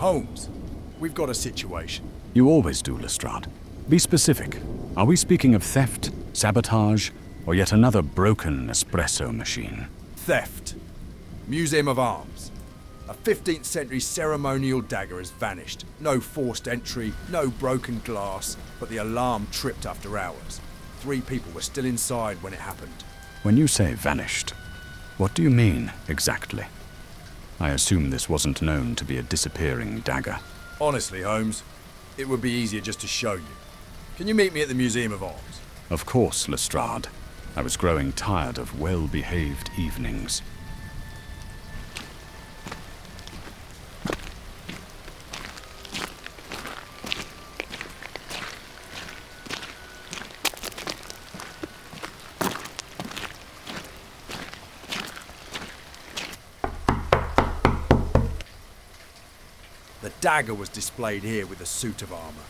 Holmes, we've got a situation. You always do, Lestrade. Be specific. Are we speaking of theft, sabotage, or yet another broken espresso machine? Theft. Museum of Arms. A 15th century ceremonial dagger has vanished. No forced entry, no broken glass, but the alarm tripped after hours. 3 people were still inside when it happened. When you say vanished, what do you mean exactly? I assume this wasn't known to be a disappearing dagger. Honestly, Holmes, it would be easier just to show you. Can you meet me at the Museum of Arms? Of course, Lestrade. I was growing tired of well-behaved evenings. The dagger was displayed here with a suit of armor.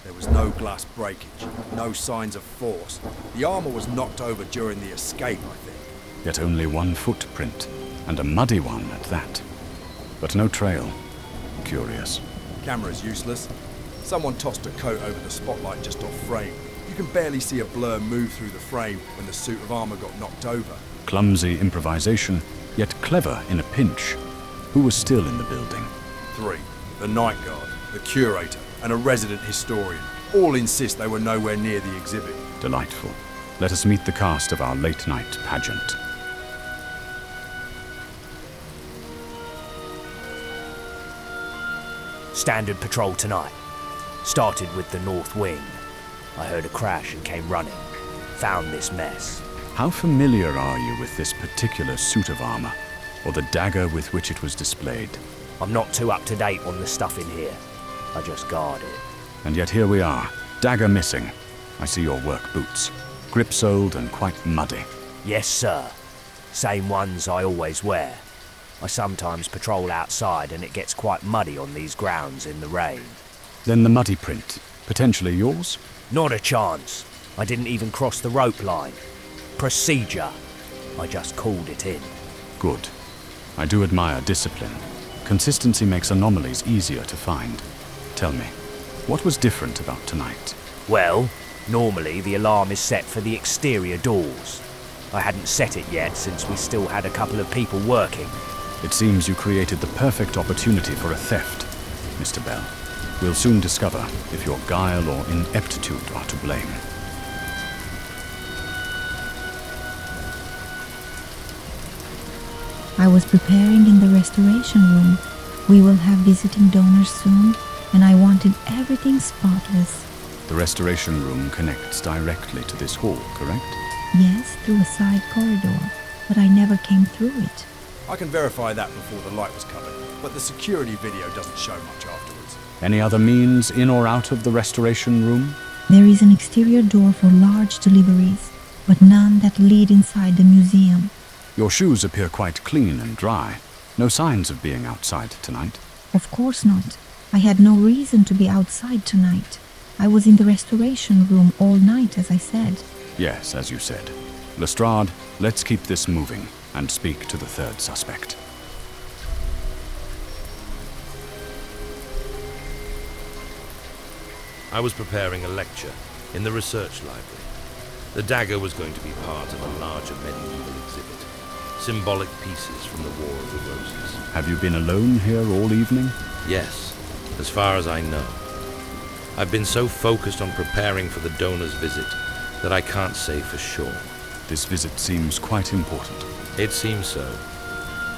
There was no glass breakage, no signs of force. The armor was knocked over during the escape, I think. Yet only one footprint, and a muddy one at that. But no trail. Curious. Camera's useless. Someone tossed a coat over the spotlight just off frame. You can barely see a blur move through the frame when the suit of armor got knocked over. Clumsy improvisation, yet clever in a pinch. Who was still in the building? 3. The night guard, the curator, and a resident historian. All insist they were nowhere near the exhibit. Delightful. Let us meet the cast of our late-night pageant. Standard patrol tonight. Started with the north wing. I heard a crash and came running. Found this mess. How familiar are you with this particular suit of armor, or the dagger with which it was displayed? I'm not too up to date on the stuff in here. I just guard it. And yet here we are, dagger missing. I see your work boots, grip-soled and quite muddy. Yes, sir. Same ones I always wear. I sometimes patrol outside and it gets quite muddy on these grounds in the rain. Then the muddy print, potentially yours? Not a chance. I didn't even cross the rope line. Procedure. I just called it in. Good. I do admire discipline. Consistency makes anomalies easier to find. Tell me, what was different about tonight? Well, normally the alarm is set for the exterior doors. I hadn't set it yet since we still had a couple of people working. It seems you created the perfect opportunity for a theft, Mr. Bell. We'll soon discover if your guile or ineptitude are to blame. I was preparing in the restoration room. We will have visiting donors soon, and I wanted everything spotless. The restoration room connects directly to this hall, correct? Yes, through a side corridor, but I never came through it. I can verify that before the light was covered, but the security video doesn't show much afterwards. Any other means in or out of the restoration room? There is an exterior door for large deliveries, but none that lead inside the museum. Your shoes appear quite clean and dry. No signs of being outside tonight. Of course not. I had no reason to be outside tonight. I was in the restoration room all night, as I said. Yes, as you said. Lestrade, let's keep this moving and speak to the third suspect. I was preparing a lecture in the research library. The dagger was going to be part of a larger medieval exhibit. Symbolic pieces from the War of the Roses. Have you been alone here all evening? Yes, as far as I know. I've been so focused on preparing for the donor's visit that I can't say for sure. This visit seems quite important. It seems so.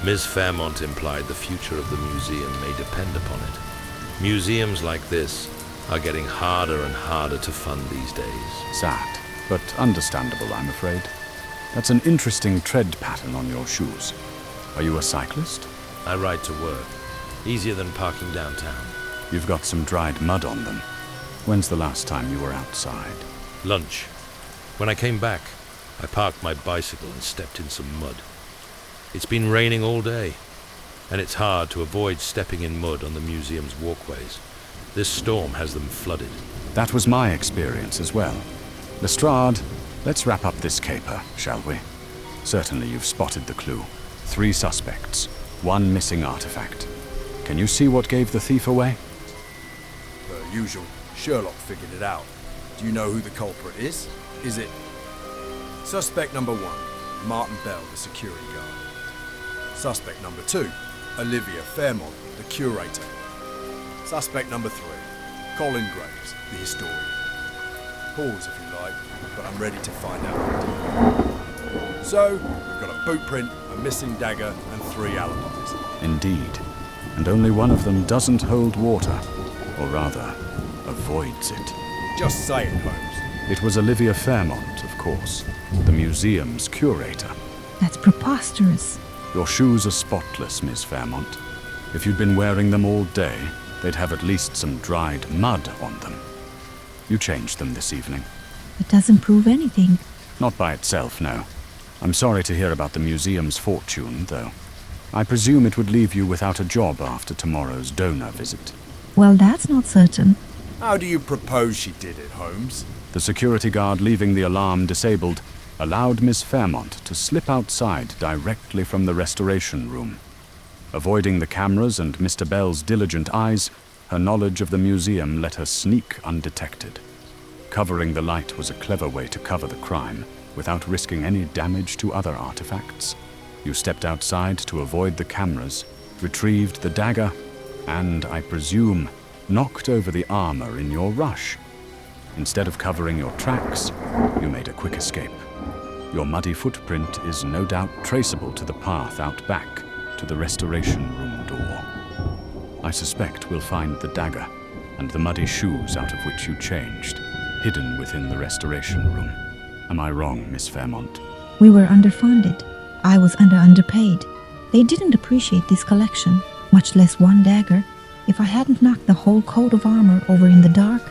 Ms. Fairmont implied the future of the museum may depend upon it. Museums like this are getting harder and harder to fund these days. Sad, but understandable, I'm afraid. That's an interesting tread pattern on your shoes. Are you a cyclist? I ride to work. Easier than parking downtown. You've got some dried mud on them. When's the last time you were outside? Lunch. When I came back, I parked my bicycle and stepped in some mud. It's been raining all day, and it's hard to avoid stepping in mud on the museum's walkways. This storm has them flooded. That was my experience as well. Lestrade, let's wrap up this caper, shall we? Certainly you've spotted the clue. 3 suspects, 1 missing artifact. Can you see what gave the thief away? Per usual, Sherlock figured it out. Do you know who the culprit is? Is it suspect number 1, Martin Bell, the security guard? Suspect number 2, Olivia Fairmont, the curator? Suspect number 3, Colin Graves, the historian? Pause if you like, but I'm ready to find out. So, we've got a boot print, a missing dagger, and 3 alibis. Indeed. And only one of them doesn't hold water, or rather, avoids it. Just say it, Holmes. It was Olivia Fairmont, of course, the museum's curator. That's preposterous. Your shoes are spotless, Miss Fairmont. If you'd been wearing them all day, they'd have at least some dried mud on them. You changed them this evening. It doesn't prove anything. Not by itself, no. I'm sorry to hear about the museum's fortune, though. I presume it would leave you without a job after tomorrow's donor visit. Well, that's not certain. How do you propose she did it, Holmes? The security guard leaving the alarm disabled allowed Miss Fairmont to slip outside directly from the restoration room. Avoiding the cameras and Mr. Bell's diligent eyes, her knowledge of the museum let her sneak undetected. Covering the light was a clever way to cover the crime without risking any damage to other artifacts. You stepped outside to avoid the cameras, retrieved the dagger, and, I presume, knocked over the armor in your rush. Instead of covering your tracks, you made a quick escape. Your muddy footprint is no doubt traceable to the path out back to the restoration room door. I suspect we'll find the dagger and the muddy shoes out of which you changed, hidden within the restoration room. Am I wrong, Miss Fairmont? We were underfunded. I was underpaid. They didn't appreciate this collection, much less one dagger. If I hadn't knocked the whole coat of armor over in the dark,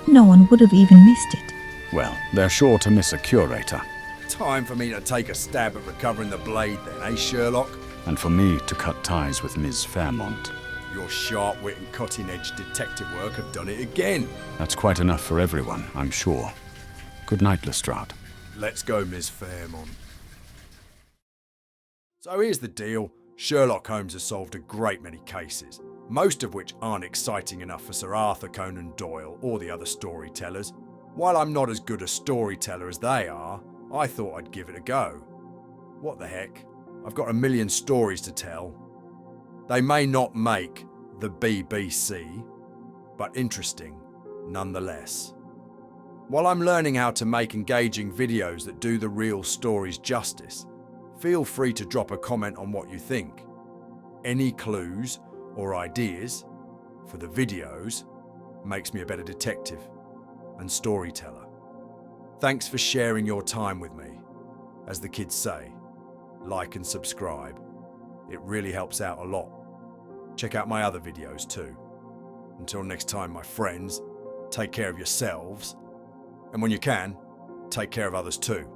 no one would have even missed it. Well, they're sure to miss a curator. Time for me to take a stab at recovering the blade then, eh, Sherlock? And for me to cut ties with Ms. Fairmont. Your sharp wit and cutting-edge detective work have done it again. That's quite enough for everyone, I'm sure. Good night, Lestrade. Let's go, Miss Fairmont. So here's the deal. Sherlock Holmes has solved a great many cases, most of which aren't exciting enough for Sir Arthur Conan Doyle or the other storytellers. While I'm not as good a storyteller as they are, I thought I'd give it a go. What the heck? I've got a million stories to tell. They may not make the BBC, but interesting nonetheless. While I'm learning how to make engaging videos that do the real stories justice, feel free to drop a comment on what you think. Any clues or ideas for the videos makes me a better detective and storyteller. Thanks for sharing your time with me. As the kids say, like and subscribe. It really helps out a lot. Check out my other videos too. Until next time, my friends, take care of yourselves, and when you can, take care of others too.